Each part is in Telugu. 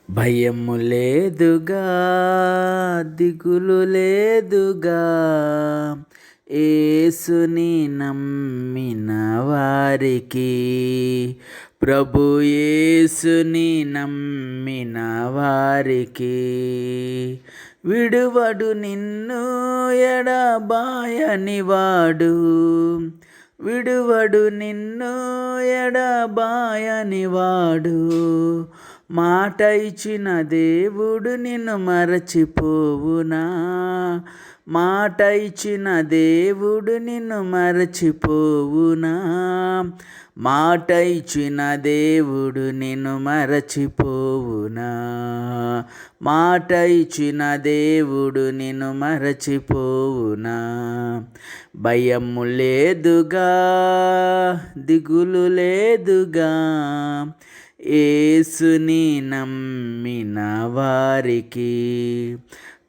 భయము లేదుగా, దిగులు లేదుగా, యేసుని నమ్మిన వారికి. ప్రభు యేసుని నమ్మిన వారికి. విడువడు నిన్ను ఎడబాయని వాడు, విడువడు నిన్ను ఎడబాయని వాడు. మాట ఇచ్చిన దేవుడు నిన్ను మరచిపోవునా? మాట ఇచ్చిన దేవుడు నిన్ను మరచిపోవునా? మాట ఇచ్చిన దేవుడు నిన్ను మరచిపోవునా? మాట ఇచ్చిన దేవుడు నిన్ను మరచిపోవునా? భయము లేదుగా, దిగులు లేదుగా, యేసుని నమ్మిన వారికి.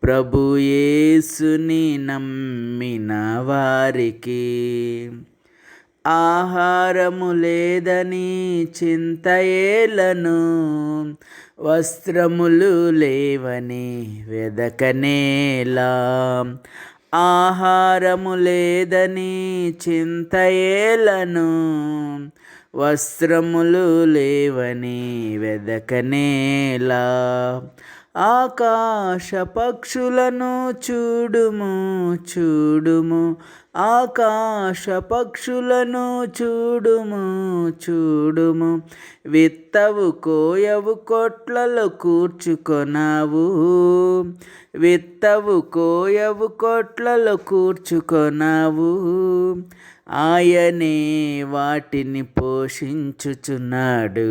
ప్రభు యేసుని నమ్మిన వారికి. ఆహారము లేదని చింతయేలను, వస్త్రములు లేవని వెదకనేలా. ఆహారము లేదని చింతయేలను, వస్త్రములు లేవని వెదకనేలా. ఆకాశ పక్షులను చూడుము, చూడుము, ఆకాశ పక్షులను చూడుము, చూడుము. విత్తవు కోయవు కొట్లలో కూర్చుకొనావు, విత్తవు కోయవు కొట్లలో కూర్చుకొనావు. ఆయనే వాటిని పోషించుచున్నాడు,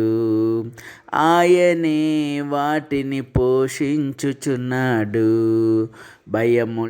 ఆయనే వాటిని పోషించుచున్నాడు. భయము